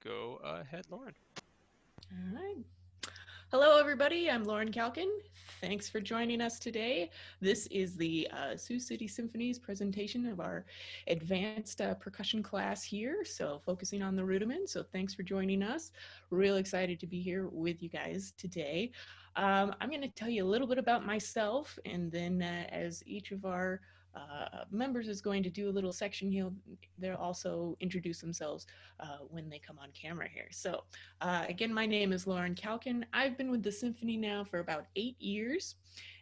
Go ahead, Lauren. All right. Hello, everybody. I'm Lauren Calkin. Thanks for joining us today. This is the Sioux City Symphony's presentation of our advanced percussion class here. So focusing on the rudiments. So thanks for joining us. Real excited to be here with you guys today. I'm going to tell you a little bit about myself, and then as each of our members is going to do a little section here, they'll also introduce themselves when they come on camera here. So again, my name is Lauren Calkin. I've been with the symphony now for about 8 years,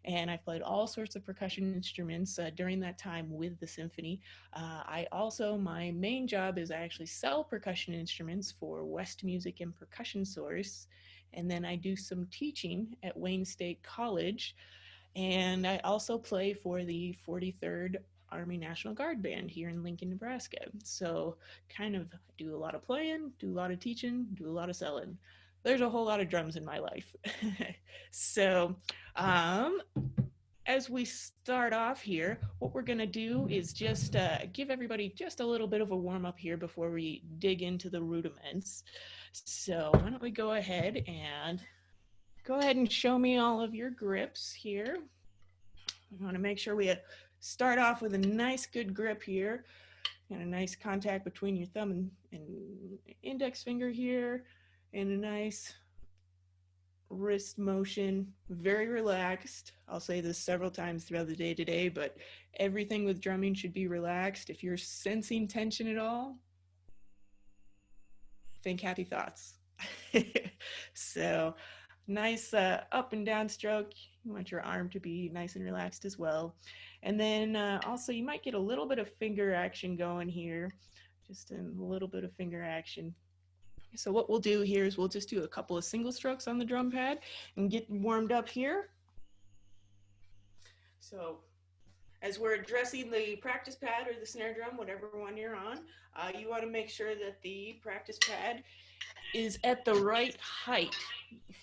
and I've played all sorts of percussion instruments during that time with the symphony. My main job is I actually sell percussion instruments for West Music and Percussion Source, and then I do some teaching at Wayne State College, and I also play for the 43rd Army National Guard Band here in Lincoln, Nebraska. So, kind of do a lot of playing, do a lot of teaching, do a lot of selling. There's a whole lot of drums in my life. so, um, as we start off here, what we're going to do is just give everybody just a little bit of a warm up here before we dig into the rudiments. So, why don't we go ahead and show me all of your grips here. We want to make sure we start off with a nice good grip here and a nice contact between your thumb and index finger here, and a nice wrist motion, very relaxed. I'll say this several times throughout the day today, but everything with drumming should be relaxed. If you're sensing tension at all, think happy thoughts. So nice up and down stroke. You want your arm to be nice and relaxed as well. And then also you might get a little bit of finger action going here, just a little bit of finger action. So what we'll do here is we'll just do a couple of single strokes on the drum pad and get warmed up here. So as we're addressing the practice pad or the snare drum, whatever one you're on, you want to make sure that the practice pad is at the right height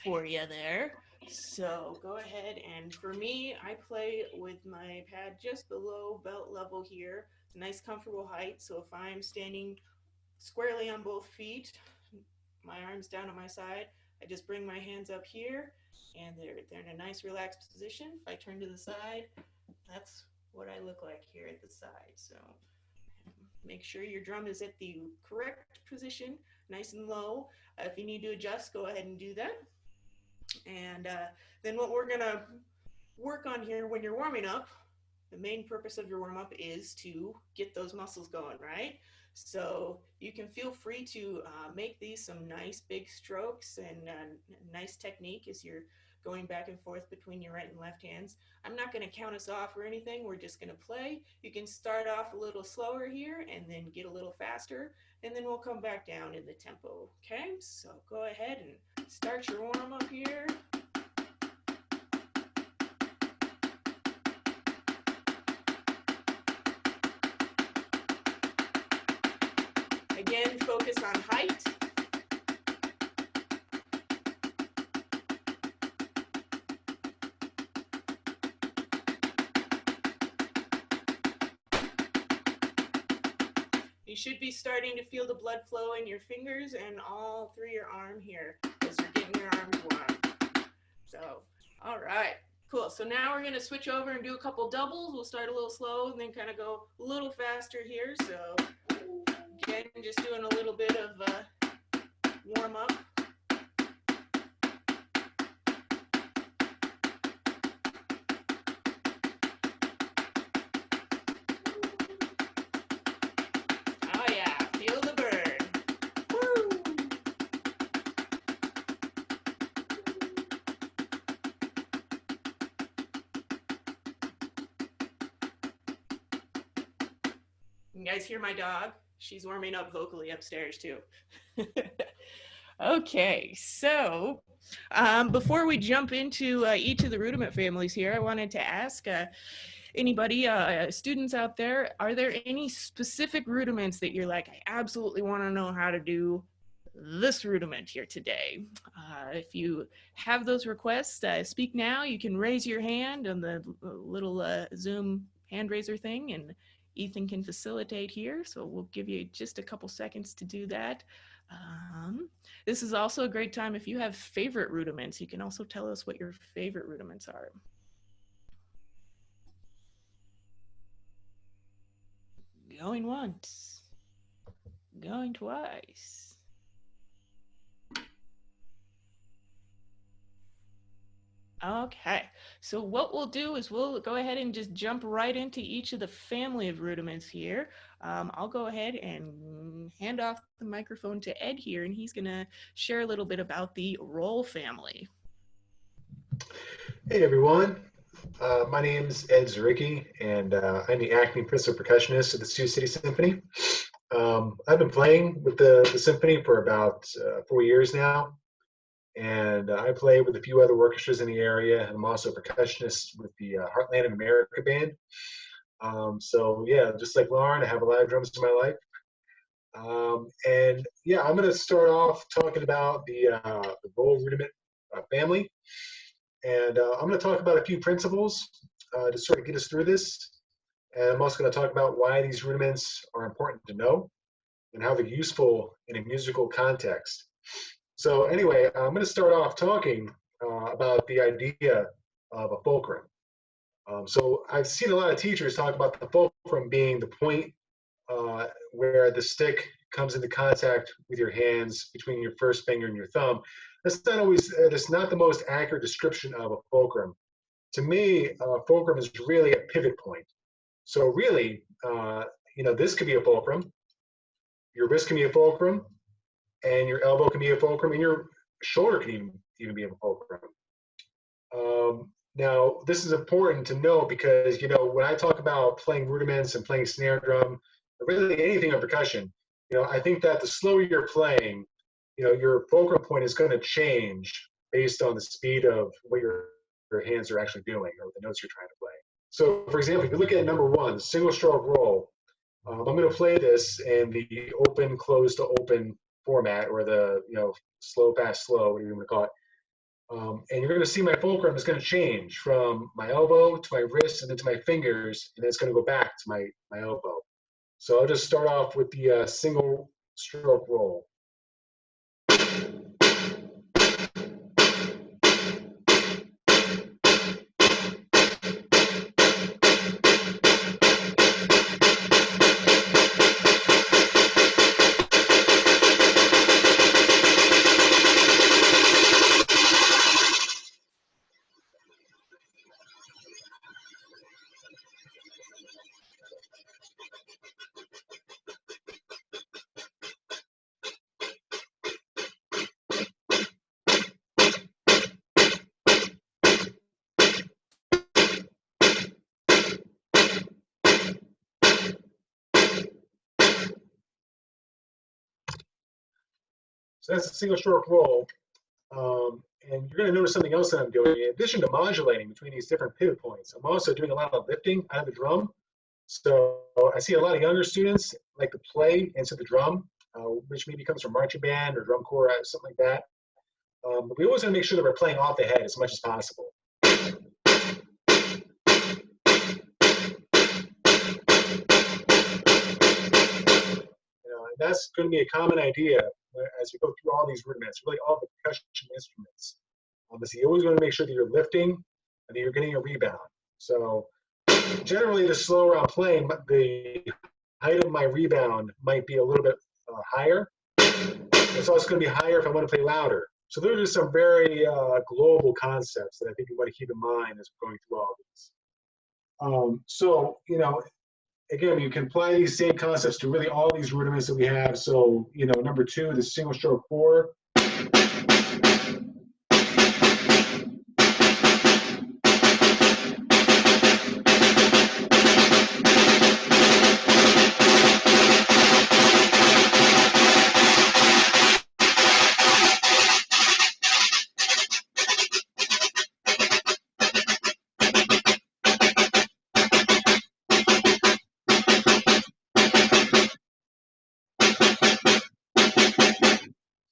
for you there. So go ahead, and for me, I play with my pad just below belt level here. It's a nice comfortable height. So if I'm standing squarely on both feet, my arms down at my side, I just bring my hands up here, and they're in a nice relaxed position. If I turn to the side, that's what I look like here at the side. So make sure your drum is at the correct position, nice and low. If you need to adjust, go ahead and do that. And then what we're gonna work on here when you're warming up, the main purpose of your warm up is to get those muscles going, right? So you can feel free to make these some nice big strokes and nice technique as you're going back and forth between your right and left hands. I'm not going to count us off or anything. We're just going to play. You can start off a little slower here and then get a little faster, and then we'll come back down in the tempo. Okay, so go ahead and start your warm up here. Again, focus on height. You should be starting to feel the blood flow in your fingers and all through your arm here as you're getting your arms warm. So, all right, cool. So now we're going to switch over and do a couple doubles. We'll start a little slow and then kind of go a little faster here. So, again, just doing a little bit of warm up. Oh, yeah, feel the burn. Woo! You guys hear my dog? She's warming up vocally upstairs too. Okay, so before we jump into each of the rudiment families here, I wanted to ask anybody, students out there, are there any specific rudiments that you're like, I absolutely want to know how to do this rudiment here today? If you have those requests, speak now. You can raise your hand on the little Zoom hand raiser thing, and Ethan can facilitate here, so we'll give you just a couple seconds to do that. This is also a great time if you have favorite rudiments. You can also tell us what your favorite rudiments are. Going once, going twice. Okay, so what we'll do is we'll go ahead and just jump right into each of the family of rudiments here. I'll go ahead and hand off the microphone to Ed here, and he's going to share a little bit about the roll family. Hey everyone, my name is Ed Zaryky, and I'm the acting principal percussionist at the Sioux City Symphony. I've been playing with the symphony for about 4 years now, and I play with a few other orchestras in the area, and I'm also a percussionist with the Heartland of America band. So yeah, just like Lauren, I have a lot of drums in my life. And yeah, I'm going to start off talking about the roll rudiment family. And I'm going to talk about a few principles to sort of get us through this. And I'm also going to talk about why these rudiments are important to know and how they're useful in a musical context. So anyway, I'm going to start off talking about the idea of a fulcrum. So I've seen a lot of teachers talk about the fulcrum being the point where the stick comes into contact with your hands between your first finger and your thumb. That's not the most accurate description of a fulcrum. To me, a fulcrum is really a pivot point. So really, this could be a fulcrum, your wrist can be a fulcrum, and your elbow can be a fulcrum, and your shoulder can even be a fulcrum. Now, this is important to know because, when I talk about playing rudiments and playing snare drum, or really anything on percussion, I think that the slower you're playing, your fulcrum point is going to change based on the speed of what your hands are actually doing or the notes you're trying to play. So, for example, if you look at number one, single stroke roll, I'm going to play this in the open, close to open format, or the slow, fast, slow, whatever you want to call it. And you're going to see my fulcrum is going to change from my elbow to my wrist and then to my fingers, and then it's going to go back to my elbow. So I'll just start off with the single stroke roll. So that's a single stroke roll. And you're going to notice something else that I'm doing. In addition to modulating between these different pivot points, I'm also doing a lot of lifting out of the drum. So I see a lot of younger students like to play into the drum, which maybe comes from marching band or drum corps, something like that. But we always want to make sure that we're playing off the head as much as possible. And that's going to be a common idea as you go through all these rudiments, really all the percussion instruments. So you always want to make sure that you're lifting and that you're getting a rebound. So generally, the slower I'm playing, the height of my rebound might be a little bit higher. It's also going to be higher if I want to play louder. So those are some very global concepts that I think you want to keep in mind as we're going through all of these. Again, you can apply these same concepts to really all these rudiments that we have. So, number two, the single stroke four.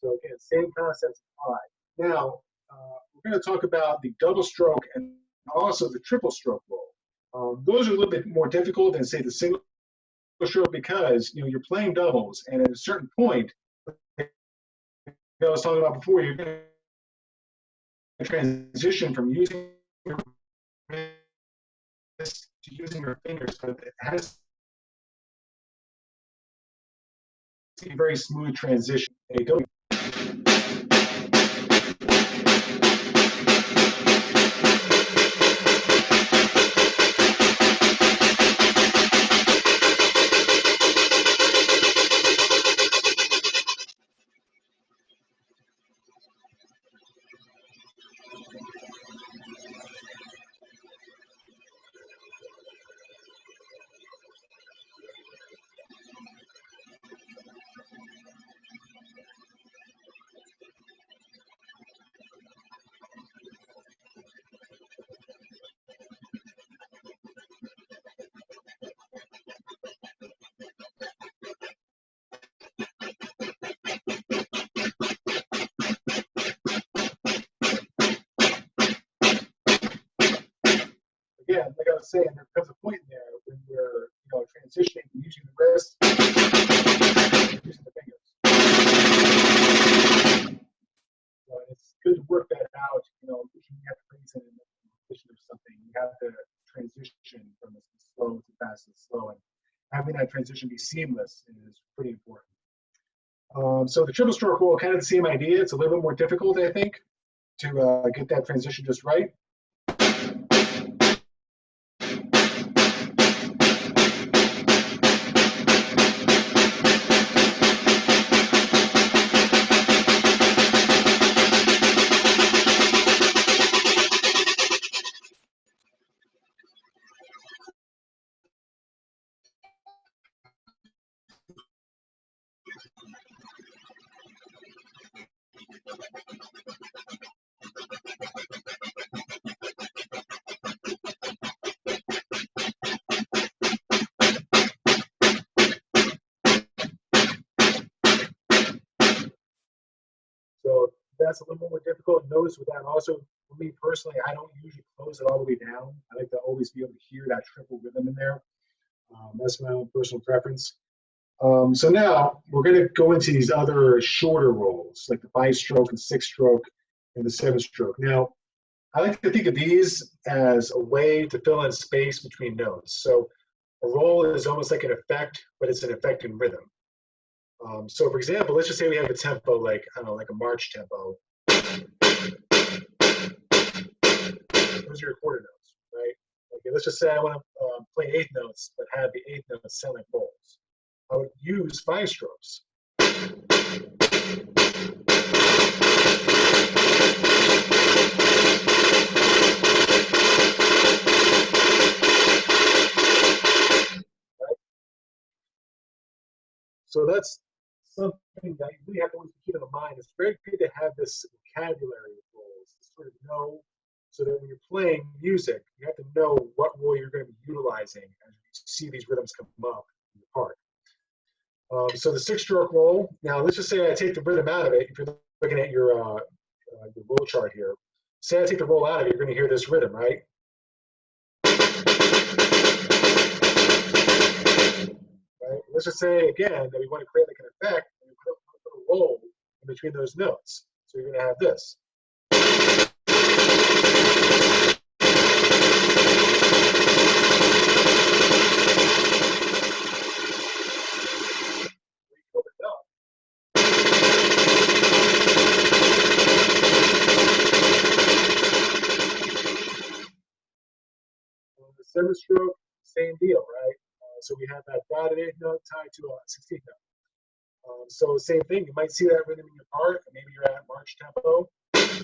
So again, same concepts apply. Now, we're going to talk about the double stroke and also the triple stroke roll. Those are a little bit more difficult than, say, the single stroke because you're playing doubles, and at a certain point, like I was talking about before, you're going to transition from using your wrist to using your fingers, but it has to be a very smooth transition. And go again, like I was saying, there comes a point in there when we're transitioning from using the wrist to using the fingers. It's good to work that out. If you have to raise it in the position of something, you have to transition from the slow to fast to slow, and having that transition be seamless is pretty important. So the triple stroke roll, kind of the same idea. It's a little bit more difficult, I think, to get that transition just right. So that's a little more difficult. Notice with that also, for me personally, I don't usually close it all the way down. I like to always be able to hear that triple rhythm in there. That's my own personal preference. So now we're going to go into these other shorter rolls, like the 5-stroke and 6-stroke and the 7-stroke. Now, I like to think of these as a way to fill in space between notes. So a roll is almost like an effect, but it's an effect in rhythm. So for example, let's just say we have a tempo like, I don't know, like a march tempo. Those are your quarter notes, right? Okay, let's just say I want to play 8th notes, but have the 8th notes sound like rolls. I would use 5 strokes. Right? So that's something that you really have to always keep in mind. It's very good to have this vocabulary of roles to sort of know, so that when you're playing music, you have to know what role you're going to be utilizing as you see these rhythms come up in your part. So the 6-stroke roll. Now let's just say I take the rhythm out of it. If you're looking at your roll chart here, say I take the roll out of it, you're going to hear this rhythm, right? Right? Let's just say again that we want to create like an effect, and we put a roll in between those notes. So you're going to have this. The 7-stroke, same deal, right? So we have that dotted 8th note tied to a 16th note. So same thing, you might see that rhythm in your part, and maybe you're at march tempo. Again,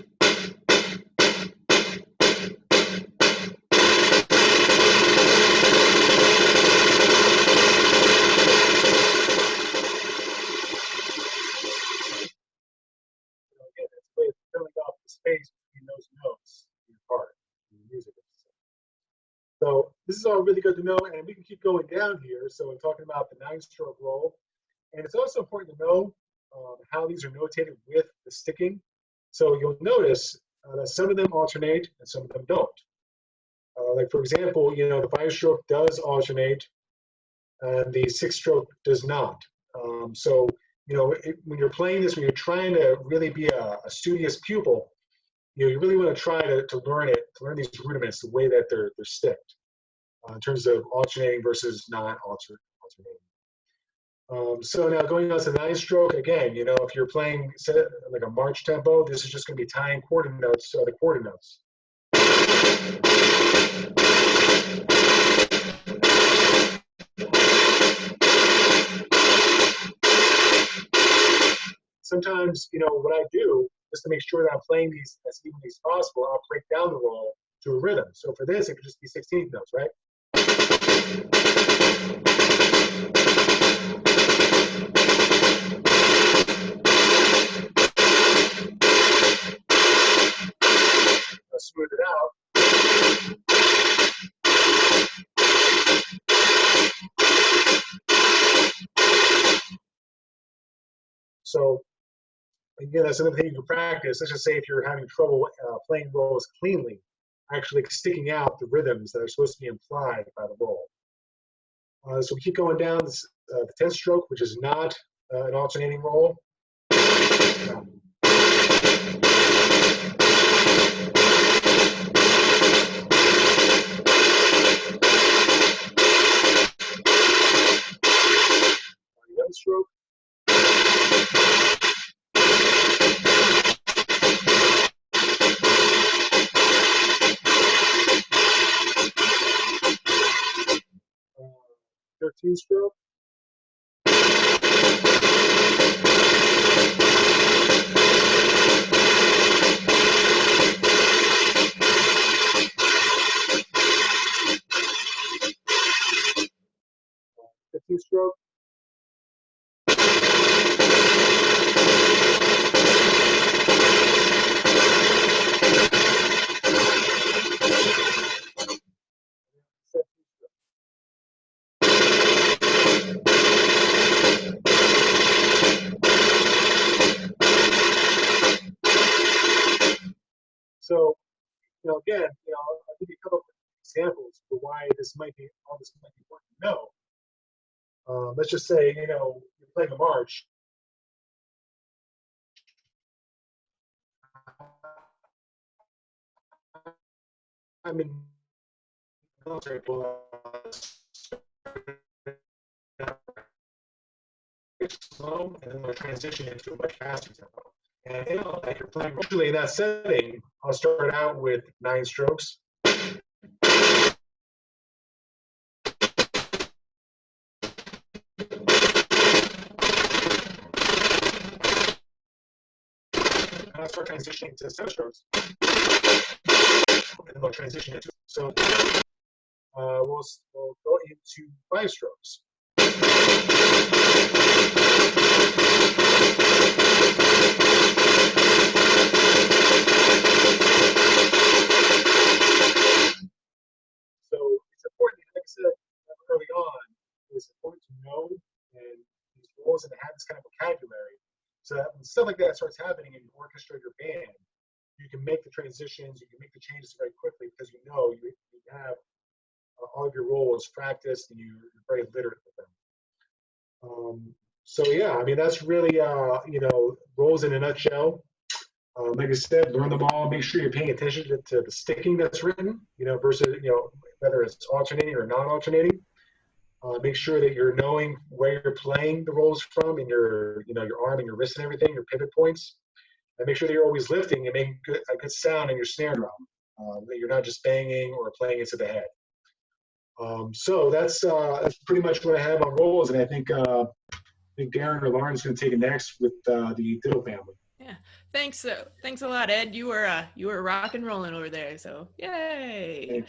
it's a way of filling up the space between those notes in your part, in your music. So this is all really good to know, and we can keep going down here. So I'm talking about the 9-stroke roll, and it's also important to know how these are notated with the sticking. So you'll notice that some of them alternate and some of them don't. Like for example, the 5-stroke does alternate and the six-stroke does not. So, when you're playing this, when you're trying to really be a studious pupil, you really want to try to learn it, to learn these rudiments the way that they're sticked in terms of alternating versus not alternating. So now going on to the ninth stroke, again, if you're playing like a march tempo, this is just going to be tying quarter notes to other quarter notes. Sometimes, what I do, just to make sure that I'm playing these as evenly as possible, I'll break down the roll to a rhythm. So for this, it could just be 16th notes, right? I'll smooth it out. So again, that's another thing you can practice. Let's just say if you're having trouble playing rolls cleanly, actually sticking out the rhythms that are supposed to be implied by the roll. So we keep going down the 10th stroke, which is not an alternating roll. The 11th stroke. Uh, 13th stroke. Stroke. So, again, I'll give you a couple of examples for why all this might be important to know. Let's just say, you're playing a march. I'm in military slow, and then we'll transition into a much faster tempo. And like you're playing usually in that setting, I'll start out with 9 strokes. And I'll start transitioning to 7 strokes. And then we'll transition into so we'll go into 5 strokes. So it's important, like I said early on, it's important to know and these roles and to have this kind of vocabulary, so that when stuff like that starts happening in your orchestra, your band, you can make the transitions, you can make the changes very quickly because you have all of your roles practiced and you're very literate with them. So yeah, I mean that's really roles in a nutshell. Like I said, learn them all. Make sure you're paying attention to the sticking that's written, versus whether it's alternating or non-alternating. Make sure that you're knowing where you're playing the rolls from in your arm and your wrist and everything, your pivot points. And make sure that you're always lifting and making a good sound in your snare drum, that you're not just banging or playing into the head. So that's pretty much what I have on rolls, and I think Darin or Lauren is going to take it next with the Diddle family. Yeah, thanks a lot, Ed. You were rock and rolling over there, so yay.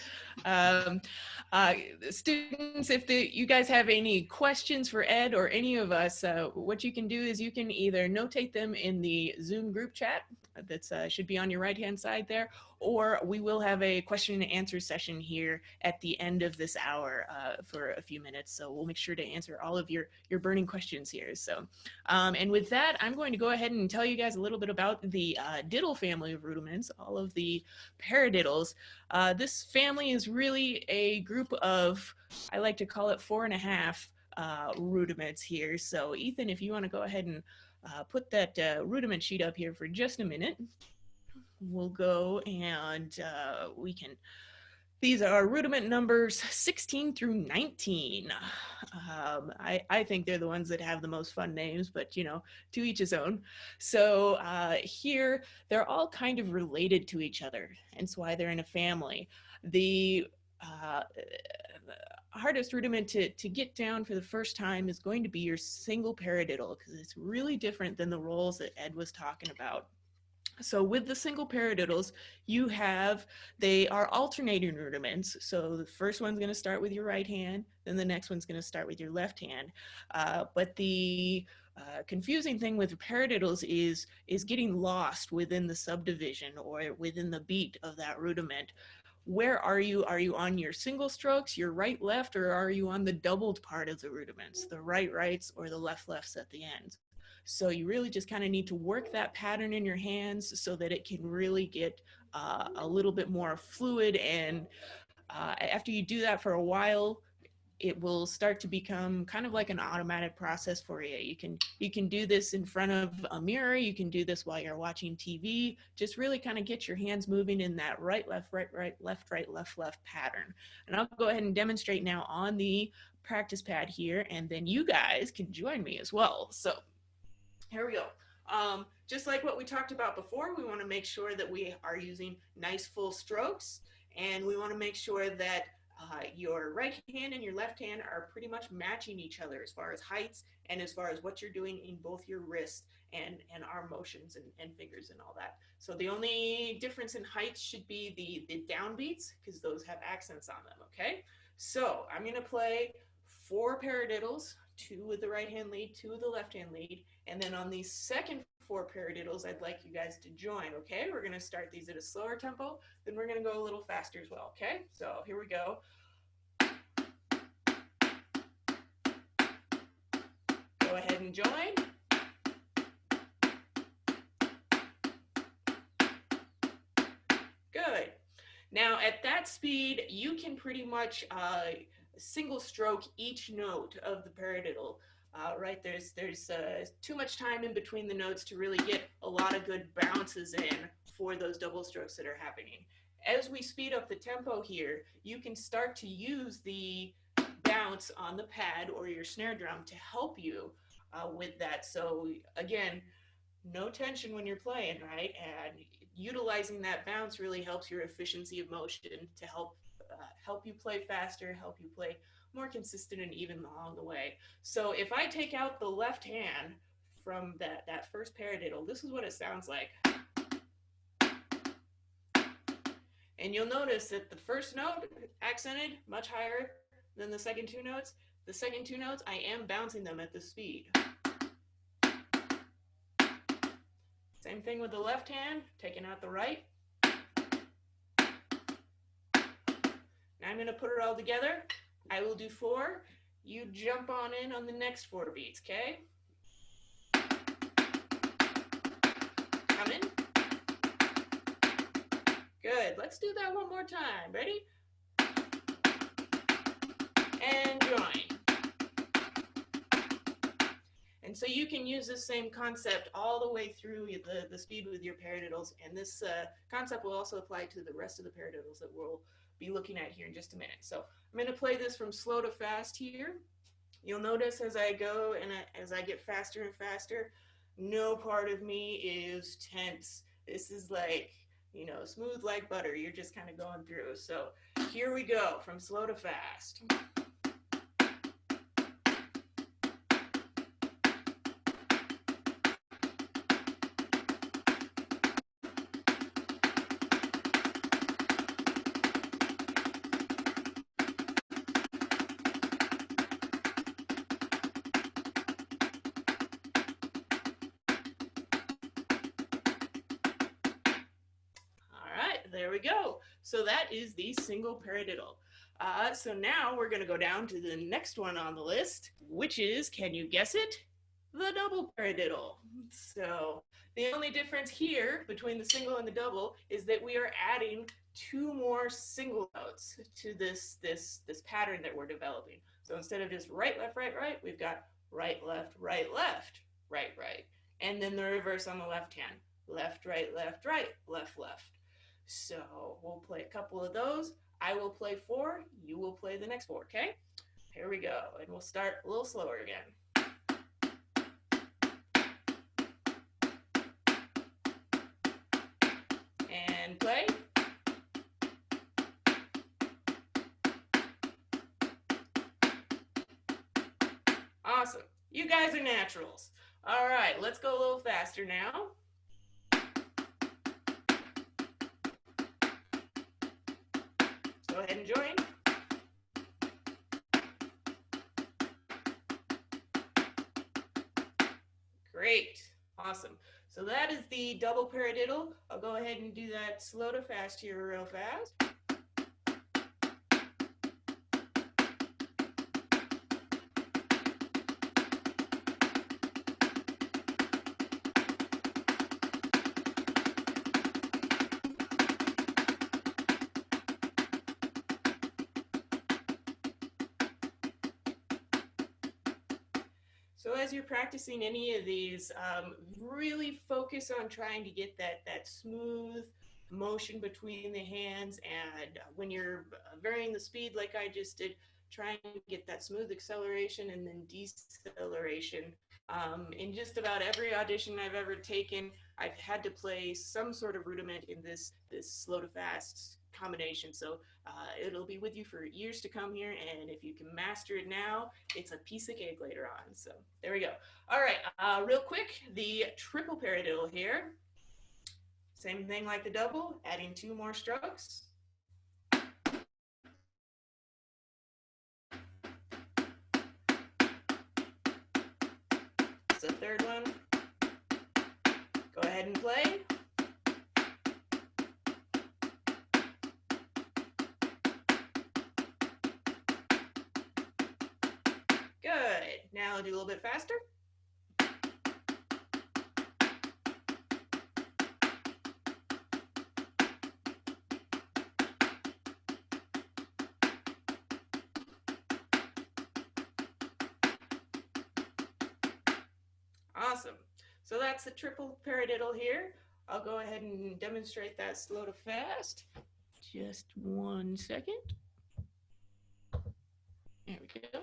Students, if you guys have any questions for Ed or any of us, what you can do is you can either notate them in the Zoom group chat that's should be on your right hand side there, or we will have a question and answer session here at the end of this hour for a few minutes. So we'll make sure to answer all of your burning questions here. So, and with that, I'm going to go ahead and tell you guys a little bit about the diddle family of rudiments, all of the paradiddles. This family is really a group of, I like to call it 4.5 rudiments here. So Ethan, if you want to go ahead and put that rudiment sheet up here for just a minute, we'll go and we can, these are rudiment numbers 16 through 19. I think they're the ones that have the most fun names, but you know, to each his own. So here, they're all kind of related to each other, and that's why they're in a family. The hardest rudiment to get down for the first time is going to be your single paradiddle, because it's really different than the rolls that Ed was talking about. So with the single paradiddles, they are alternating rudiments. So the first one's going to start with your right hand, then the next one's going to start with your left hand. But the confusing thing with paradiddles is getting lost within the subdivision or within the beat of that rudiment. Where are you? Are you on your single strokes, your right, left, or are you on the doubled part of the rudiments, the right, rights, or the left, lefts at the end? So you really just kind of need to work that pattern in your hands so that it can really get a little bit more fluid. And after you do that for a while, it will start to become kind of like an automatic process for you. You can do this in front of a mirror. You can do this while you're watching TV. Just really kind of get your hands moving in that right, left, left, left pattern. And I'll go ahead and demonstrate now on the practice pad here, and then you guys can join me as well. So here we go. Just like what we talked about before, we want to make sure that we are using nice full strokes, and we want to make sure that your right hand and your left hand are pretty much matching each other as far as heights and as far as what you're doing in both your wrists and arm motions and fingers and all that. So the only difference in heights should be the downbeats, because those have accents on them, okay? So I'm going to play 4 paradiddles, 2 with the right hand lead, 2 with the left hand lead, and then on these second 4 paradiddles, I'd like you guys to join, okay? We're going to start these at a slower tempo, then we're going to go a little faster as well, okay? So here we go. Go ahead and join. Good. Now at that speed, you can pretty much single stroke each note of the paradiddle. Right, there's too much time in between the notes to really get a lot of good bounces in for those double strokes that are happening. As we speed up the tempo here, you can start to use the bounce on the pad or your snare drum to help you with that. So again, no tension when you're playing, right? And utilizing that bounce really helps your efficiency of motion to help you play faster, help you play more consistent and even along the way. So if I take out the left hand from that first paradiddle, this is what it sounds like. And you'll notice that the first note accented much higher than the second 2 notes. The second 2 notes, I am bouncing them at this speed. Same thing with the left hand, taking out the right. Now I'm going to put it all together. I will do 4. You jump on the next 4 beats, okay? Coming. Good. Let's do that one more time. Ready? And join. And so you can use this same concept all the way through the speed with your paradiddles, and this concept will also apply to the rest of the paradiddles that we'll be looking at here in just a minute. So I'm going to play this from slow to fast here. You'll notice as I go and as I get faster and faster, no part of me is tense. This is like, you know, smooth like butter. You're just kind of going through. So here we go, from slow to fast. There we go. So that is the single paradiddle. So now we're going to go down to the next one on the list, which is, can you guess it? The double paradiddle. So the only difference here between the single and the double is that we are adding 2 more single notes to this pattern that we're developing. So instead of just right, left, right, right, we've got right, left, right, left, right, right. And then the reverse on the left hand. Left, right, left, left. So we'll play a couple of those. I will play 4, you will play the next 4, okay? Here we go, and we'll start a little slower again. And play. Awesome. You guys are naturals. All right, let's go a little faster now. Go ahead and join. Great. Awesome. So that is the double paradiddle. I'll go ahead and do that slow to fast here real fast. So as you're practicing any of these, really focus on trying to get that smooth motion between the hands, and when you're varying the speed like I just did, try and get that smooth acceleration and then deceleration. In just about every audition I've ever taken, I've had to play some sort of rudiment in this slow to fast combination. So it'll be with you for years to come here, and if you can master it now, it's a piece of cake later on. So there we go. All right, real quick, the triple paradiddle here. Same thing like the double, adding 2 more strokes. It's the third one. Go ahead and play. Good. Now I'll do a little bit faster. Awesome. So that's the triple paradiddle here. I'll go ahead and demonstrate that slow to fast. Just 1 second. There we go.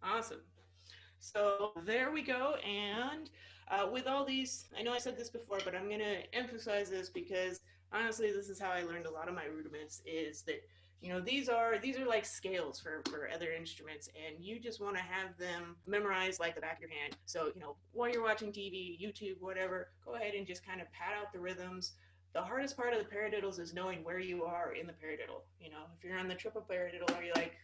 Awesome. So there we go. And with all these, I know I said this before, but I'm going to emphasize this because honestly, this is how I learned a lot of my rudiments, is that, you know, these are like scales for other instruments, and you just want to have them memorized like the back of your hand. So, you know, while you're watching TV, YouTube, whatever, go ahead and just kind of pad out the rhythms. The hardest part of the paradiddles is knowing where you are in the paradiddle. You know, if you're on the triple paradiddle, are you like,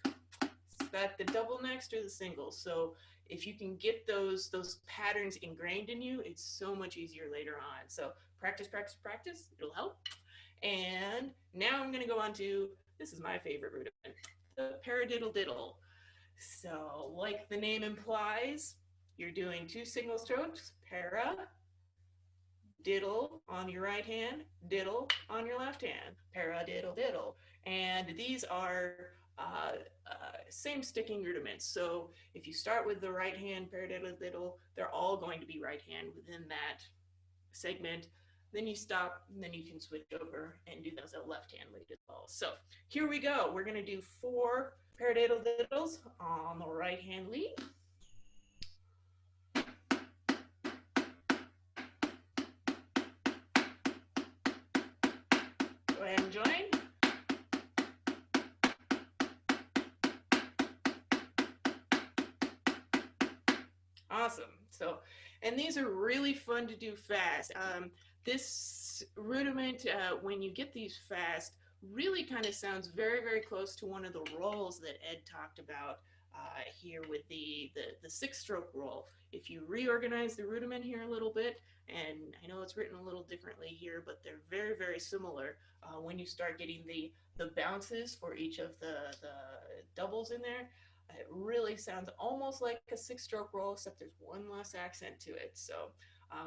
is that the double next or the single? So if you can get those patterns ingrained in you, it's so much easier later on. So practice, practice, practice. It'll help. And now I'm going to go on to, this is my favorite rudiment, the paradiddle diddle. So like the name implies, you're doing 2 single strokes, para, diddle on your right hand, diddle on your left hand, para, diddle, diddle. And these are same sticking rudiments. So if you start with the right hand paradiddle diddle, they're all going to be right hand within that segment. Then you stop, and then you can switch over and do those at left hand lead as well. So here we go. We're going to do 4 paradiddle diddles on the right hand lead. Go ahead and join. Awesome. So, and these are really fun to do fast. This rudiment, when you get these fast, really kind of sounds very, very close to one of the rolls that Ed talked about here with the six-stroke roll. If you reorganize the rudiment here a little bit, and I know it's written a little differently here, but they're very, very similar when you start getting the bounces for each of the doubles in there. It really sounds almost like a six-stroke roll, except there's one less accent to it. So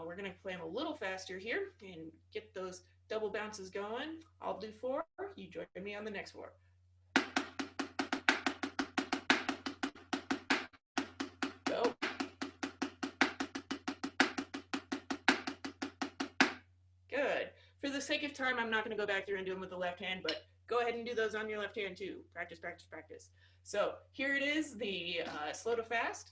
we're going to play them a little faster here and get those double bounces going. I'll do 4. You join me on the next 4. Go. Good. For the sake of time, I'm not going to go back through and do them with the left hand, but go ahead and do those on your left hand too. Practice, practice, practice. So here it is, the slow to fast.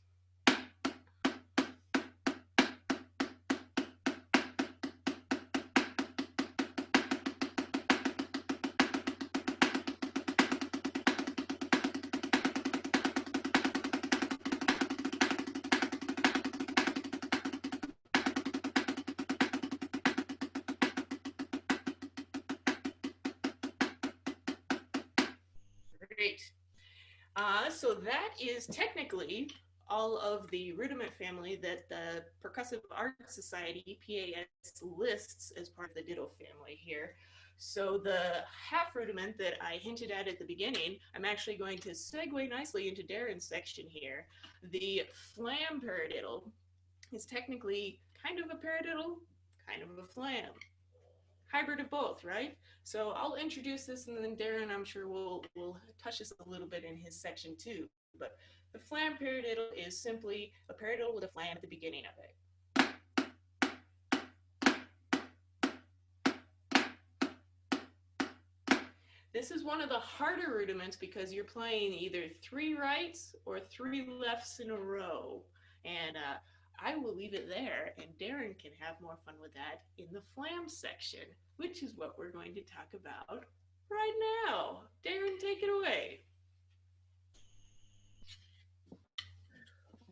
Great. So that is technically all of the rudiment family that the Percussive Arts Society, PAS, lists as part of the ditto family here. So the half rudiment that I hinted at the beginning, I'm actually going to segue nicely into Darin's section here. The flam paradiddle is technically kind of a paradiddle, kind of a flam. Hybrid of both, right? So I'll introduce this, and then Darin, I'm sure, will touch this a little bit in his section too. But the flam paradiddle is simply a paradiddle with a flam at the beginning of it. This is one of the harder rudiments because you're playing either 3 rights or 3 lefts in a row. And I will leave it there, and Darin can have more fun with that in the flam section, which is what we're going to talk about right now. Darin, take it away.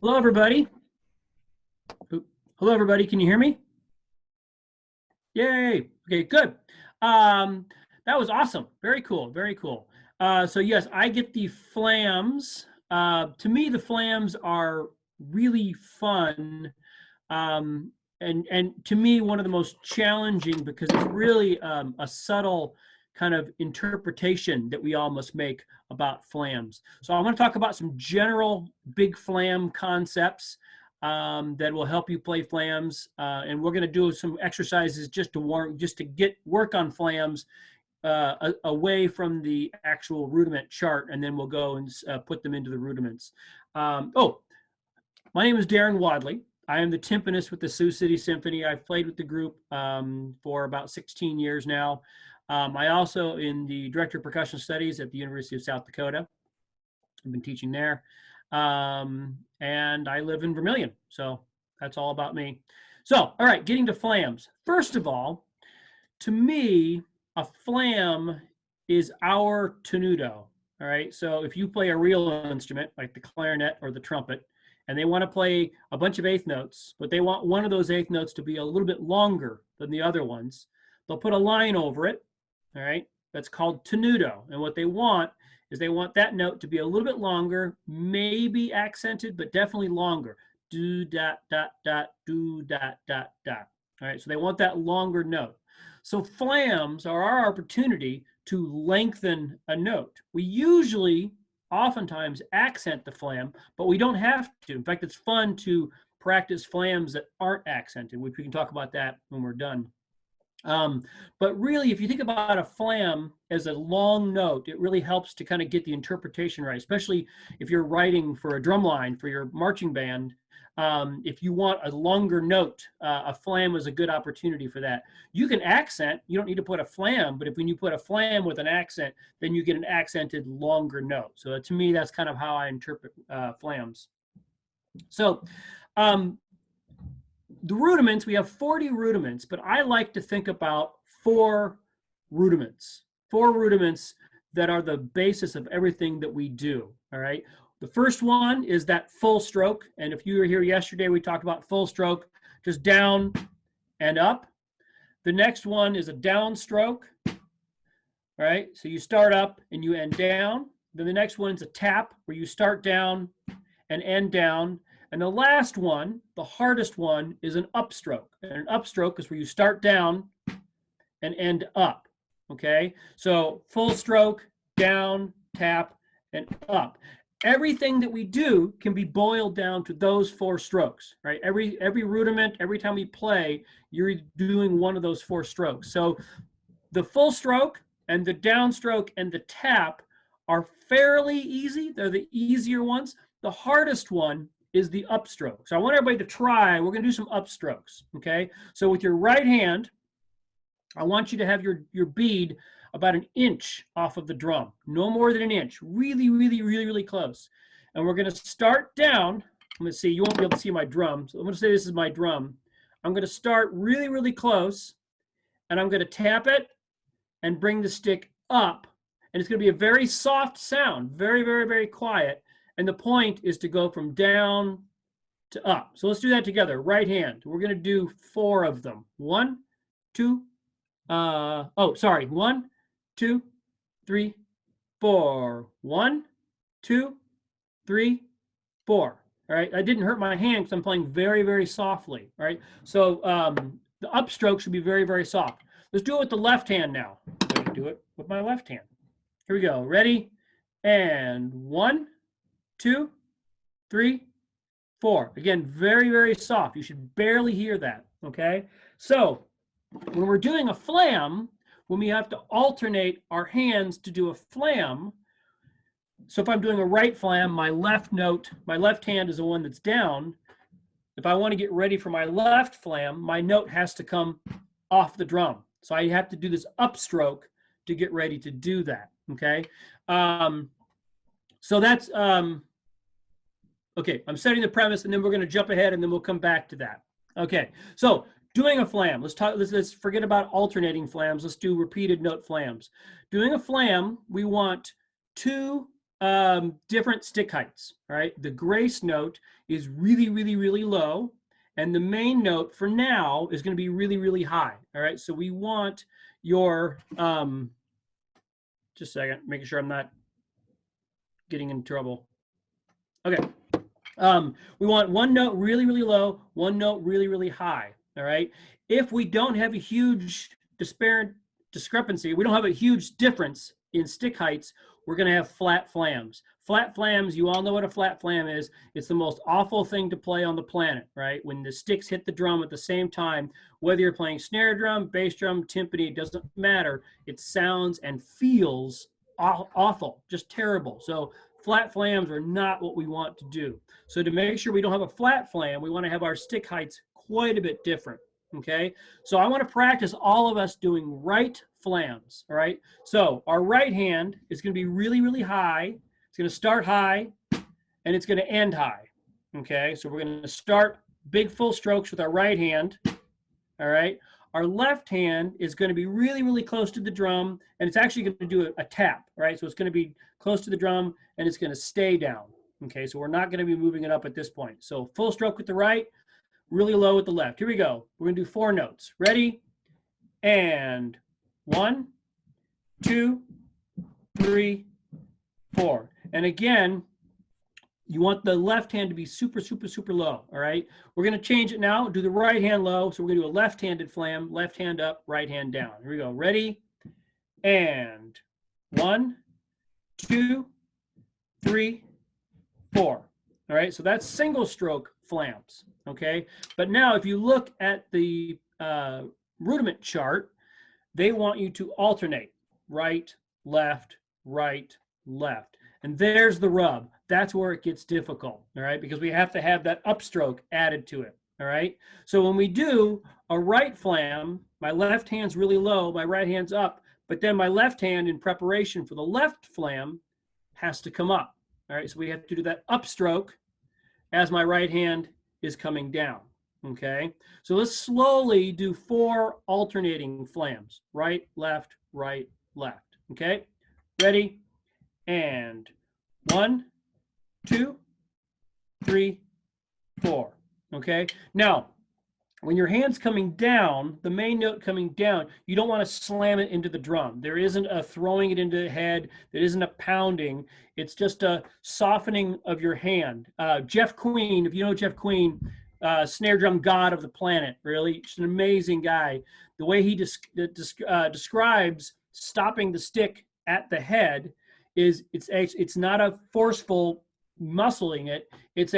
Hello, everybody. Hello, everybody. Can you hear me? Yay. Okay, good. That was awesome. Very cool. Very cool. So yes, I get the flams. To me, the flams are really fun. And to me, one of the most challenging because it's really a subtle kind of interpretation that we all must make about flams. So I want to talk about some general big flam concepts that will help you play flams. And we're going to do some exercises just to get work on flams away from the actual rudiment chart, and then we'll go and put them into the rudiments. My name is Darin Wadley. I am the timpanist with the Sioux City Symphony. I've played with the group for about 16 years now. I also in the Director of Percussion Studies at the University of South Dakota. I've been teaching there. And I live in Vermilion. So that's all about me. So, all right, getting to flams. First of all, to me, a flam is our tenuto. All right, so if you play a real instrument like the clarinet or the trumpet, and they want to play a bunch of eighth notes, but they want one of those eighth notes to be a little bit longer than the other ones, they'll put a line over it, all right? That's called tenuto. And what they want is they want that note to be a little bit longer, maybe accented, but definitely longer. Do, dot, dot, dot, do, dot, dot, dot. All right, so they want that longer note. So flams are our opportunity to lengthen a note. We usually oftentimes accent the flam, but we don't have to. In fact, it's fun to practice flams that aren't accented, which we can talk about that when we're done. But really, if you think about a flam as a long note, it really helps to kind of get the interpretation right, especially if you're writing for a drum line for your marching band. If you want a longer note, a flam is a good opportunity for that. You can accent, you don't need to put a flam, but when you put a flam with an accent, then you get an accented longer note. So to me, that's kind of how I interpret flams. So the rudiments, we have 40 rudiments, but I like to think about 4 rudiments that are the basis of everything that we do, all right? The first one is that full stroke. And if you were here yesterday, we talked about full stroke, just down and up. The next one is a down stroke. All right, so you start up and you end down. Then the next one is a tap where you start down and end down. And the last one, the hardest one, is an upstroke. And an upstroke is where you start down and end up. Okay, so full stroke, down, tap, and up. Everything that we do can be boiled down to those 4 strokes, right? Every rudiment, every time we play, you're doing one of those 4 strokes. So the full stroke and the downstroke and the tap are fairly easy. They're the easier ones. The hardest one is the upstroke. So I want everybody to try. We're going to do some upstrokes, okay? So with your right hand, I want you to have your bead about 1 inch off of the drum. No more than 1 inch. Really, really, really, really close. And we're going to start down. I'm going to see, you won't be able to see my drum. So I'm going to say this is my drum. I'm going to start really, really close. And I'm going to tap it and bring the stick up. And it's going to be a very soft sound. Very, very, very quiet. And the point is to go from down to up. So let's do that together. Right hand. We're going to do 4 of them. 1, 2, 1, 2, 3, 4. 1, 2, 3, 4. All right, I didn't hurt my hand because I'm playing very, very softly. All right, so the upstroke should be very, very soft. Let's do it with the left hand now. I'm going to do it with my left hand. Here we go. Ready? And 1, 2, 3, 4. Again, very, very soft. You should barely hear that. Okay, so when we're doing a flam, when we have to alternate our hands to do a flam, so if I'm doing a right flam, my left hand is the one that's down. If I want to get ready for my left flam, my note has to come off the drum. So I have to do this upstroke to get ready to do that, okay? So that's, okay, I'm setting the premise and then we're going to jump ahead and then we'll come back to that. Okay, so doing a flam, let's forget about alternating flams. Let's do repeated note flams. Doing a flam, we want 2 different stick heights, all right? The grace note is really, really, really low, and the main note for now is going to be really, really high, all right? So we want your, just a second, making sure I'm not getting in trouble. Okay, we want 1 note really, really low, 1 note really, really high, all right? If we don't have a huge discrepancy, we don't have a huge difference in stick heights, we're going to have flat flams. Flat flams, you all know what a flat flam is. It's the most awful thing to play on the planet, right? When the sticks hit the drum at the same time, whether you're playing snare drum, bass drum, timpani, it doesn't matter. It sounds and feels awful, just terrible. So flat flams are not what we want to do. So to make sure we don't have a flat flam, we want to have our stick heights quite a bit different, okay? So I want to practice all of us doing right flams, all right? So our right hand is going to be really, really high. It's going to start high, and it's going to end high, okay? So we're going to start big full strokes with our right hand, all right? Our left hand is going to be really, really close to the drum, and it's actually going to do a tap, right? So it's going to be close to the drum, and it's going to stay down, okay? So we're not going to be moving it up at this point. So full stroke with the right, really low with the left. Here we go. We're going to do 4 notes. Ready? And 1, 2, 3, 4. And again, you want the left hand to be super, super, super low, all right? We're going to change it now, do the right hand low. So we're going to do a left-handed flam, left hand up, right hand down. Here we go. Ready? And 1, 2, 3, 4. All right, so that's single stroke flams, okay? But now if you look at the rudiment chart, they want you to alternate right, left, right, left. And there's the rub. That's where it gets difficult, all right? Because we have to have that upstroke added to it, all right? So when we do a right flam, my left hand's really low, my right hand's up, but then my left hand in preparation for the left flam has to come up, all right? So we have to do that upstroke as my right hand is coming down, okay? So let's slowly do 4 alternating flams, right, left, okay? Ready? And 1, 2, 3, 4, okay? Now, when your hand's coming down, the main note coming down, you don't want to slam it into the drum. There isn't a throwing it into the head. There isn't a pounding. It's just a softening of your hand. Jeff Queen, if you know Jeff Queen, snare drum god of the planet, really, just an amazing guy. The way he describes stopping the stick at the head is it's not a forceful muscling it. It's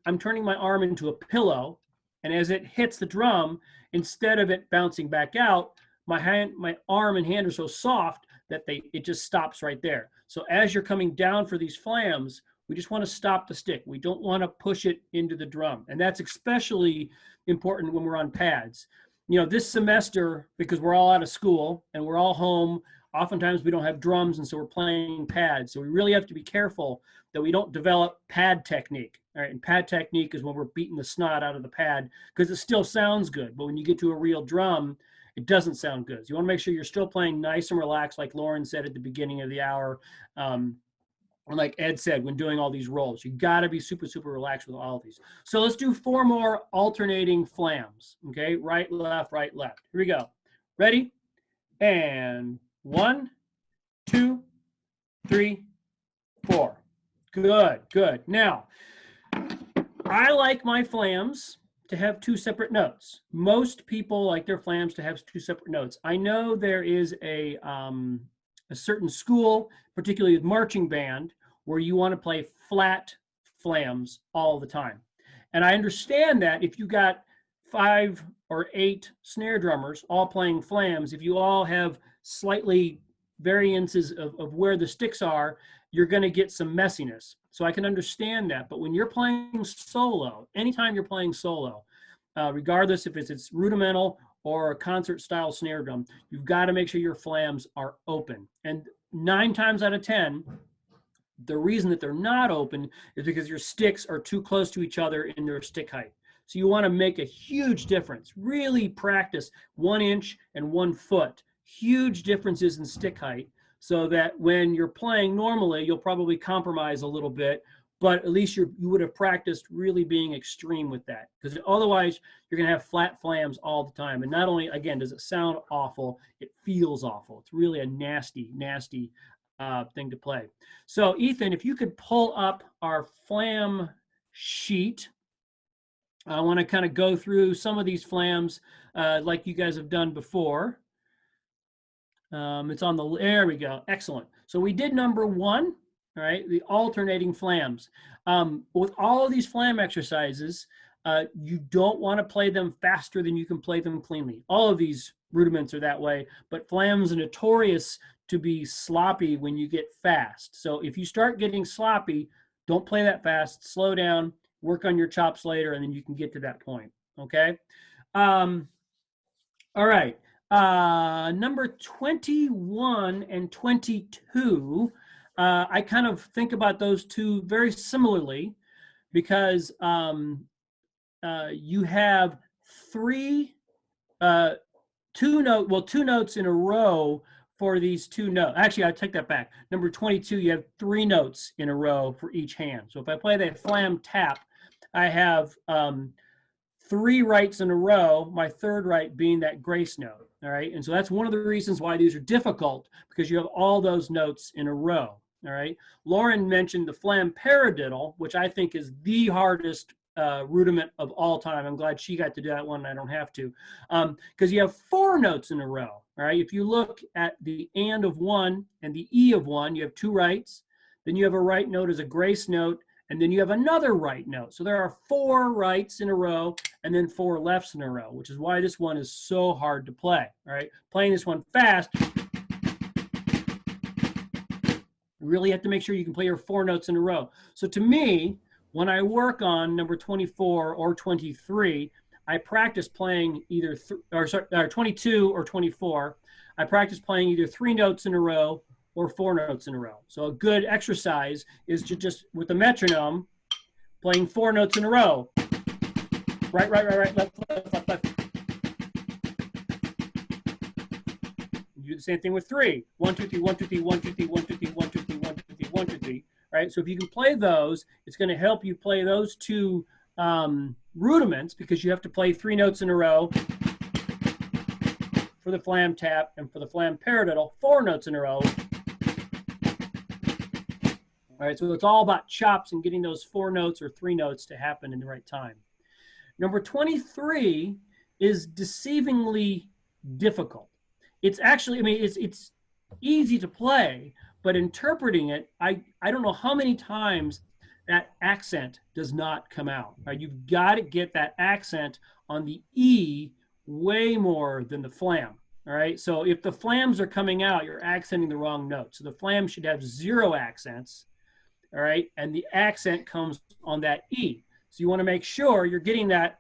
I'm turning my arm into a pillow. And as it hits the drum, instead of it bouncing back out, my arm and hand are so soft that it just stops right there. So as you're coming down for these flams, we just want to stop the stick. We don't want to push it into the drum. And that's especially important when we're on pads. You know, this semester, because we're all out of school and we're all home, oftentimes we don't have drums, and so we're playing pads. So we really have to be careful that we don't develop pad technique. All right, and pad technique is when we're beating the snot out of the pad because it still sounds good. But when you get to a real drum, it doesn't sound good. So you want to make sure you're still playing nice and relaxed, like Lauren said at the beginning of the hour. And like Ed said, when doing all these rolls, you got to be super, super relaxed with all of these. So let's do 4 more alternating flams. Okay, right, left, right, left. Here we go. Ready? And 1, 2, 3, 4. Good, good. Now, I like my flams to have 2 separate notes. Most people like their flams to have 2 separate notes. I know there is a certain school, particularly with marching band, where you want to play flat flams all the time. And I understand that if you got 5 or 8 snare drummers all playing flams, if you all have slightly variances of where the sticks are, you're going to get some messiness. So I can understand that. But when you're playing solo, anytime you're playing solo, regardless if it's rudimental or a concert style snare drum, you've got to make sure your flams are open. And 9 times out of 10, the reason that they're not open is because your sticks are too close to each other in their stick height. So you want to make a huge difference. Really practice 1 inch and 1 foot. Huge differences in stick height, so that when you're playing normally, you'll probably compromise a little bit, but at least you would have practiced really being extreme with that. Because otherwise, you're going to have flat flams all the time. And not only, again, does it sound awful, it feels awful. It's really a nasty, nasty thing to play. So Ethan, if you could pull up our flam sheet. I want to kind of go through some of these flams like you guys have done before. It's on the, there we go. Excellent. So we did number 1, all right, the alternating flams. With all of these flam exercises, you don't want to play them faster than you can play them cleanly. All of these rudiments are that way, but flams are notorious to be sloppy when you get fast. So if you start getting sloppy, don't play that fast, slow down, work on your chops later, and then you can get to that point, okay? All right. Number 21 and 22, I kind of think about those 2 very similarly because you have 2 notes in a row for these 2 notes. Actually, I take that back. Number 22, you have 3 notes in a row for each hand. So if I play that flam tap, I have 3 rights in a row, my 3rd right being that grace note, all right? And so that's one of the reasons why these are difficult, because you have all those notes in a row, all right? Lauren mentioned the flam paradiddle, which I think is the hardest rudiment of all time. I'm glad she got to do that one and I don't have to, because you have 4 notes in a row, all right? If you look at the and of 1 and the E of 1, you have 2 rights, then you have a right note as a grace note, and then you have another right note. So there are 4 rights in a row and then 4 lefts in a row, which is why this one is so hard to play, all right? Playing this one fast, you really have to make sure you can play your 4 notes in a row. So to me, when I work on number 24 or 23, I practice playing either 22 or 24. I practice playing either 3 notes in a row or 4 notes in a row. So a good exercise is to just, with the metronome, playing 4 notes in a row. Right, right, right, right, left, left, left, left. You do the same thing with 3. 1, 2, 3, 1, 2, 3, 1, 2, 3, 1, 2, 3, 1, 2, 3, 1, 2, 3, 1, 2, 3. Right? So if you can play those, it's going to help you play those 2 rudiments, because you have to play 3 notes in a row for the flam tap, and for the flam paradiddle, 4 notes in a row. All right, so it's all about chops and getting those 4 notes or 3 notes to happen in the right time. Number 23 is deceivingly difficult. It's actually, I mean, it's easy to play, but interpreting it, I don't know how many times that accent does not come out. Right? You've got to get that accent on the E way more than the flam. All right, so if the flams are coming out, you're accenting the wrong note. So the flam should have 0 accents. All right, and the accent comes on that E. So you want to make sure you're getting that.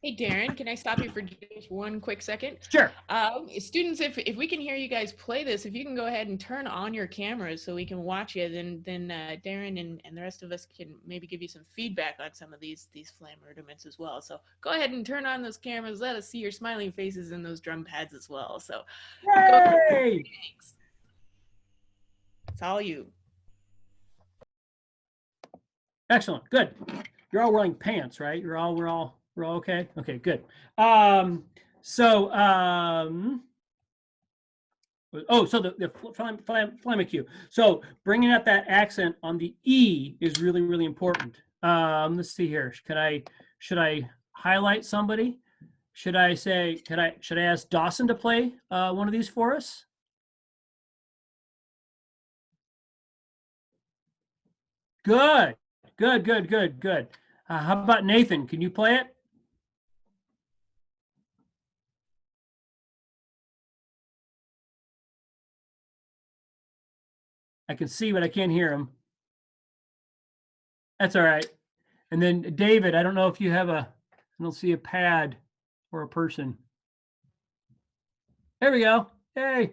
Hey, Darin, can I stop you for just one quick second? Sure. Students, if we can hear you guys play this, if you can go ahead and turn on your cameras so we can watch you, then Darin and the rest of us can maybe give you some feedback on some of these flam rudiments as well. So go ahead and turn on those cameras. Let us see your smiling faces in those drum pads as well. So Yay! Thanks. It's all you. Excellent. Good. You're all wearing pants, right? We're all okay. Okay, good. So the flamacue. So bringing out that accent on the E is really, really important. Let's see here. Should I highlight somebody? Should I ask Dawson to play one of these for us? Good. How about Nathan? Can you play it? I can see, but I can't hear him. That's all right. And then David, I don't know if you have I don't see a pad or a person. There we go. Hey.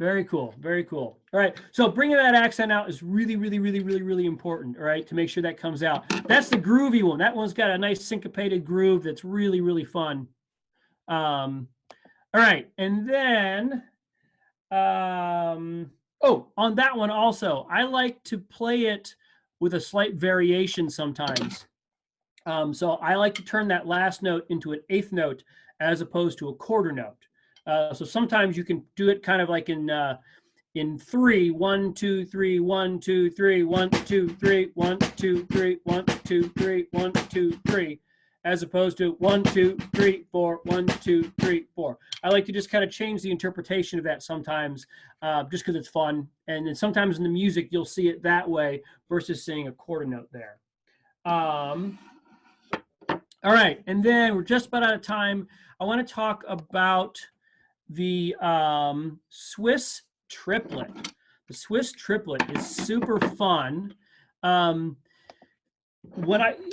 Very cool. Very cool. All right. So bringing that accent out is really, really, really, really, really important. All right. To make sure that comes out. That's the groovy one. That one's got a nice syncopated groove that's really, really fun. All right. And then, on that one also, I like to play it with a slight variation sometimes. So I like to turn that last note into an 8th note as opposed to a quarter note. So sometimes you can do it kind of like in 3, 1, 2, 3, 1, 2, 3, 1, 2, 3, 1, 2, 3, 1, 2, 3, 1, 2, 3, as opposed to 1, 2, 3, 4, 1, 2, 3, 4. I like to just kind of change the interpretation of that sometimes, just because it's fun. And then sometimes in the music you'll see it that way versus seeing a quarter note there. All right, and then we're just about out of time. I want to talk about the Swiss triplet. The Swiss triplet is super fun. Again,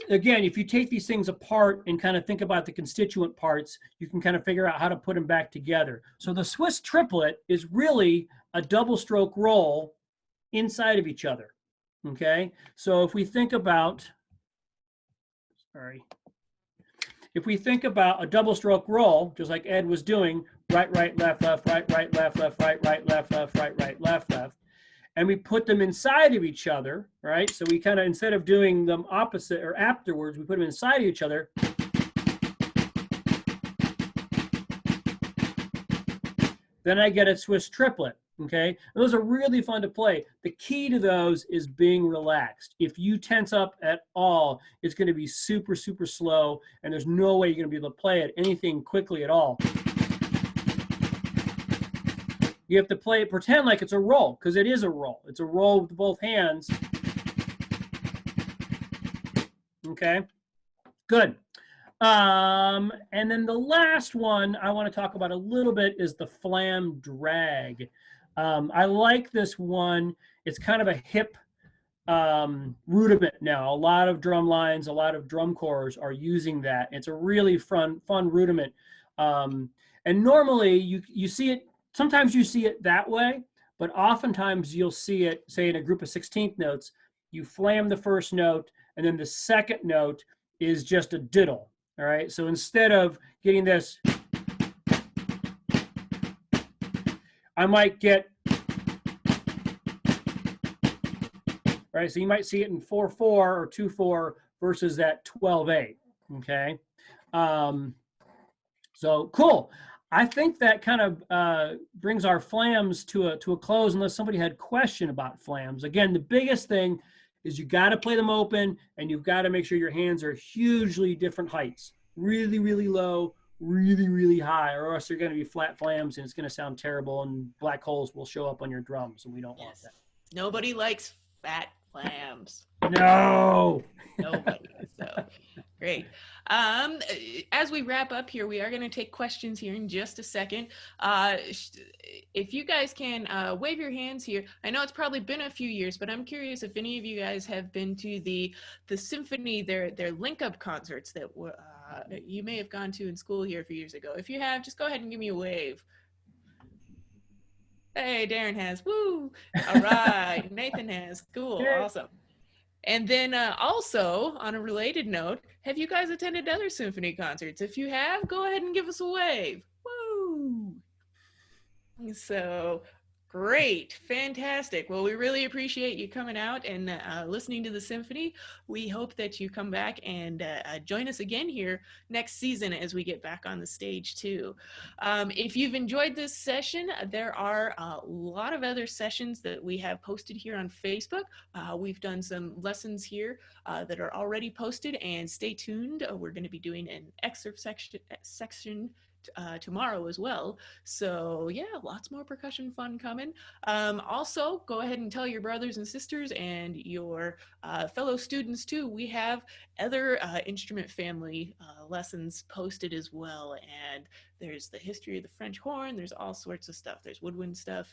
if you take these things apart and kind of think about the constituent parts, you can kind of figure out how to put them back together. So the Swiss triplet is really a double stroke roll inside of each other. Okay, so if we think about, if we think about a double stroke roll, just like Ed was doing, right, right, left, left, right, right, left, left, right, right, left, left, right, right, left, left, and we put them inside of each other, right? So we kind of, instead of doing them opposite or afterwards, we put them inside of each other. Then I get a Swiss triplet, okay? And those are really fun to play. The key to those is being relaxed. If you tense up at all, it's gonna be super, super slow, and there's no way you're gonna be able to play it anything quickly at all. You have to play it, pretend like it's a roll, because it is a roll. It's a roll with both hands. Okay, good. And then the last one I want to talk about a little bit is the flam drag. I like this one. It's kind of a hip rudiment now. A lot of drum lines, a lot of drum corps are using that. It's a really fun rudiment. And normally you see it, sometimes you see it that way, but oftentimes you'll see it, say in a group of 16th notes, you flam the first note, and then the second note is just a diddle. All right, so instead of getting this, I might get, right? So you might see it in 4/4 or 2/4 versus that 12/8. Okay. So cool. I think that kind of brings our flams to a close, unless somebody had a question about flams. Again, the biggest thing is you got to play them open, and you've got to make sure your hands are hugely different heights, really, really low, really, really high, or else they're going to be flat flams, and it's going to sound terrible, and black holes will show up on your drums, and we don't want that. Nobody likes fat flams. No. Nobody. So great. As we wrap up here, we are going to take questions here in just a second. If you guys can wave your hands here. I know it's probably been a few years, but I'm curious if any of you guys have been to the symphony, their link up concerts that you may have gone to in school here a few years ago. If you have, just go ahead and give me a wave. Hey, Darin has. Woo! All right. Nathan has. Cool. Yay. Awesome. And then also, on a related note, have you guys attended other symphony concerts? If you have, go ahead and give us a wave. Woo! So, great. Fantastic. Well, we really appreciate you coming out and listening to the symphony. We hope that you come back and join us again here next season as we get back on the stage too. If you've enjoyed this session, there are a lot of other sessions that we have posted here on Facebook. We've done some lessons here that are already posted, and stay tuned. We're going to be doing an excerpt section tomorrow as well. So yeah, lots more percussion fun coming. Also, go ahead and tell your brothers and sisters and your fellow students too. We have other instrument family lessons posted as well, and there's the history of the French horn. There's all sorts of stuff. There's woodwind stuff,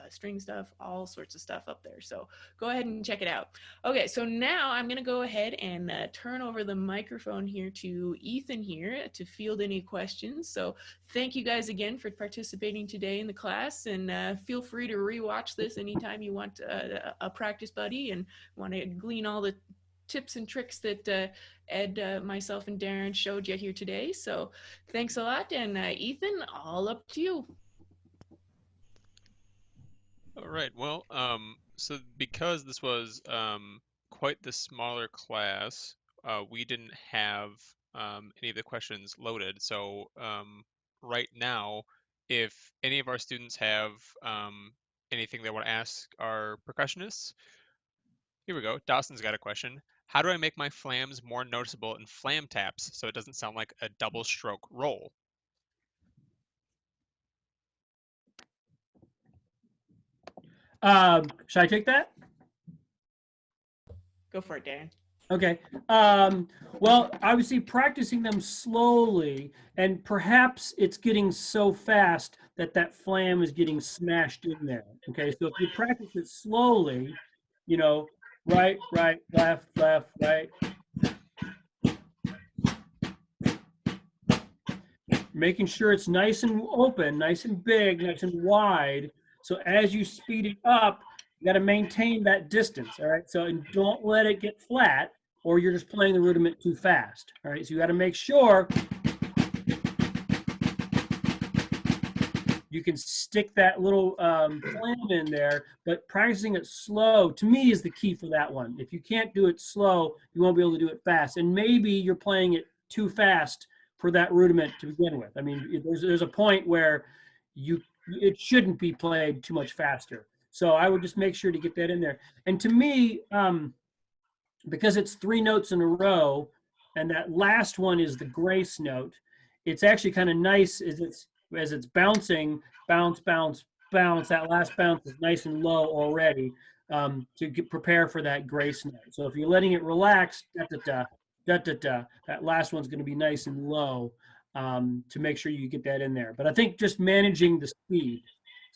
string stuff, all sorts of stuff up there. So go ahead and check it out. Okay, so now I'm going to go ahead and turn over the microphone here to Ethan here to field any questions. So thank you guys again for participating today in the class, and feel free to rewatch this anytime you want a practice buddy and want to glean all the tips and tricks that Ed, myself, and Darin showed you here today. So thanks a lot, and Ethan, all up to you. All right. Well, so because this was quite the smaller class, we didn't have any of the questions loaded. So right now, if any of our students have anything they want to ask our percussionists, here we go. Dawson's got a question. How do I make my flams more noticeable in flam taps so it doesn't sound like a double stroke roll? Should I take that? Go for it, Darin. Okay. Well, obviously practicing them slowly, and perhaps it's getting so fast that that flam is getting smashed in there. Okay. So if you practice it slowly, you know, right, right, left, left, right. Making sure it's nice and open, nice and big, nice and wide. So as you speed it up, you got to maintain that distance. All right. So and don't let it get flat, or you're just playing the rudiment too fast. All right. So you got to make sure you can stick that little flam in there, but practicing it slow to me is the key for that one. If you can't do it slow, you won't be able to do it fast. And maybe you're playing it too fast for that rudiment to begin with. I mean, there's a point where it shouldn't be played too much faster. So I would just make sure to get that in there. And to me, because it's 3 notes in a row, and that last one is the grace note, it's actually kind of nice as it's bouncing, bounce, bounce, bounce. That last bounce is nice and low already to prepare for that grace note. So if you're letting it relax, da-da-da, da-da-da, that last one's going to be nice and low to make sure you get that in there. But I think just managing the speed.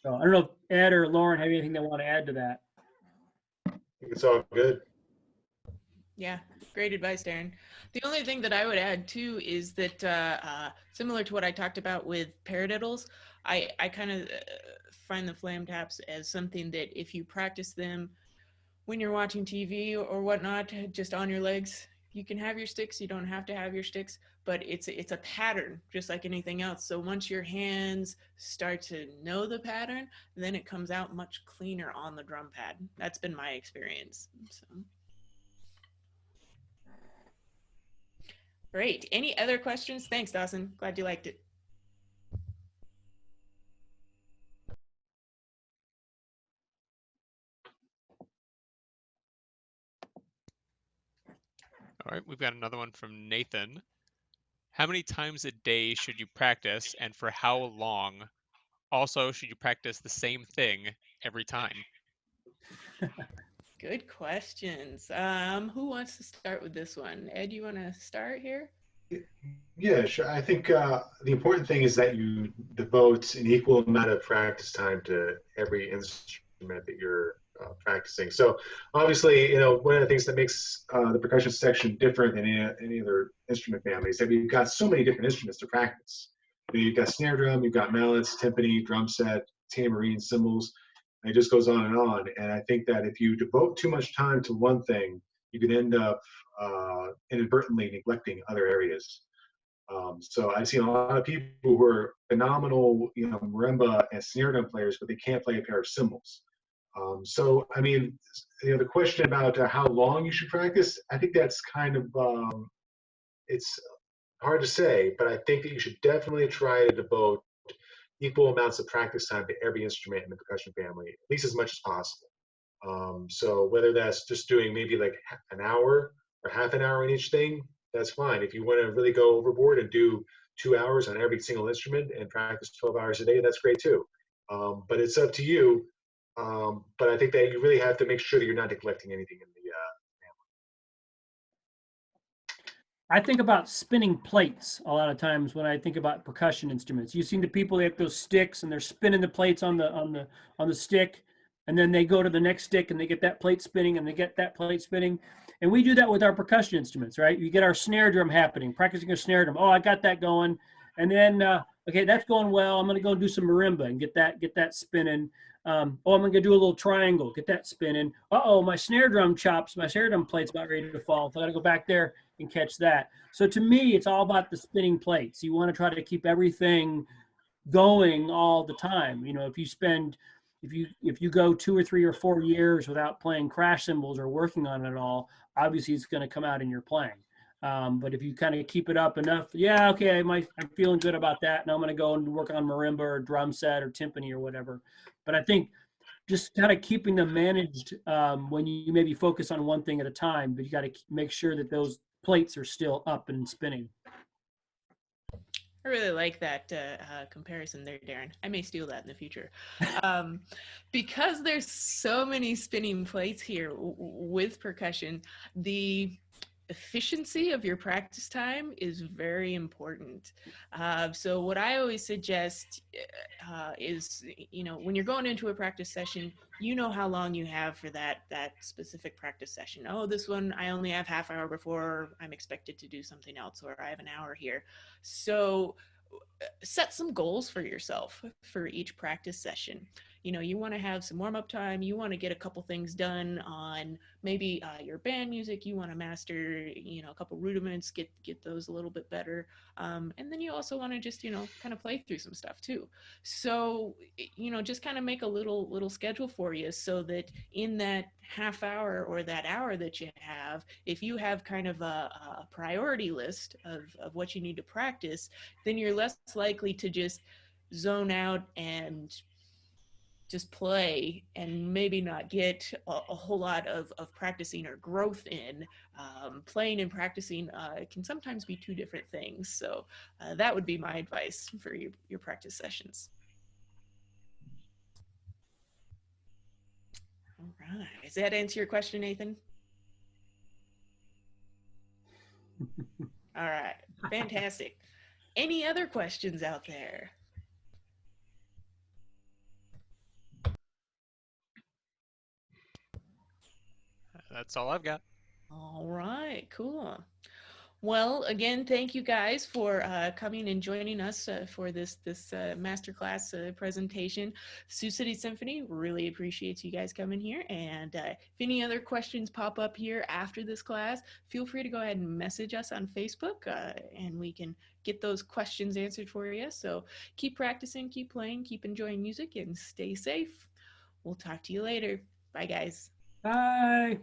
So I don't know if Ed or Lauren have anything they want to add to that. I think it's all good. Yeah, great advice, Darin. The only thing that I would add too is that similar to what I talked about with paradiddles, I kind of find the flam taps as something that if you practice them when you're watching TV or whatnot, just on your legs, You can have your sticks, you don't have to have your sticks, but it's a pattern just like anything else. So once your hands start to know the pattern, then it comes out much cleaner on the drum pad. That's been my experience. So. Great. Any other questions? Thanks, Dawson. Glad you liked it. All right, we've got another one from Nathan. How many times a day should you practice and for how long? Also, should you practice the same thing every time? Good questions. Who wants to start with this one? Ed, you want to start here? Yeah, sure. I think the important thing is that you devote an equal amount of practice time to every instrument that you're practicing. So obviously, one of the things that makes the percussion section different than any other instrument family is that we've got so many different instruments to practice. You've got snare drum, you've got mallets, timpani, drum set, tambourine, cymbals. And it just goes on and on. And I think that if you devote too much time to one thing, you could end up inadvertently neglecting other areas. So I've seen a lot of people who are phenomenal, marimba and snare drum players, but they can't play a pair of cymbals. So I mean, the question about how long you should practice, I think that's kind of it's hard to say, but I think that you should definitely try to devote equal amounts of practice time to every instrument in the percussion family, at least as much as possible. So whether that's just doing maybe like an hour or half an hour in each thing, that's fine. If you want to really go overboard and do 2 hours on every single instrument and practice 12 hours a day, that's great too. But it's up to you. But I think that you really have to make sure that you're not neglecting anything in the I think about spinning plates a lot of times when I think about percussion instruments. You've seen the people that have those sticks and they're spinning the plates on the stick, and then they go to the next stick and they get that plate spinning and they get that plate spinning. And we do that with our percussion instruments, right? You get our snare drum happening, practicing a snare drum. Oh, I got that going, and then okay, that's going well. I'm gonna go do some marimba and get that spinning. Oh, I'm gonna do a little triangle, get that spinning. Oh, my snare drum plate's about ready to fall. So I gotta go back there and catch that. So to me, it's all about the spinning plates. You want to try to keep everything going all the time. If you go 2 or 3 or 4 years without playing crash cymbals or working on it at all, obviously it's going to come out in your playing. But if you kind of keep it up enough, yeah, okay, I'm feeling good about that. Now I'm going to go and work on marimba or drum set or timpani or whatever. But I think just kind of keeping them managed when you maybe focus on one thing at a time, but you got to make sure that those plates are still up and spinning. I really like that comparison there, Darin. I may steal that in the future. Because there's so many spinning plates here with percussion, the efficiency of your practice time is very important. So what I always suggest is, when you're going into a practice session, you know how long you have for that specific practice session. Oh, this one I only have half hour before I'm expected to do something else, or I have an hour here. So set some goals for yourself for each practice session. You want to have some warm-up time. You want to get a couple things done on maybe your band music. You want to master, a couple rudiments, get those a little bit better. And then you also want to just, kind of play through some stuff too. So, just kind of make a little schedule for you so that in that half hour or that hour that you have, if you have kind of a priority list of what you need to practice, then you're less likely to just zone out and just play and maybe not get a whole lot of practicing or growth in. Playing and practicing can sometimes be two different things. So that would be my advice for your practice sessions. All right. Does that answer your question, Nathan? All right. Fantastic. Any other questions out there? That's all I've got. All right, cool. Well, again, thank you guys for coming and joining us for this masterclass presentation. Sioux City Symphony really appreciates you guys coming here. And if any other questions pop up here after this class, feel free to go ahead and message us on Facebook, and we can get those questions answered for you. So keep practicing, keep playing, keep enjoying music, and stay safe. We'll talk to you later. Bye, guys. Bye.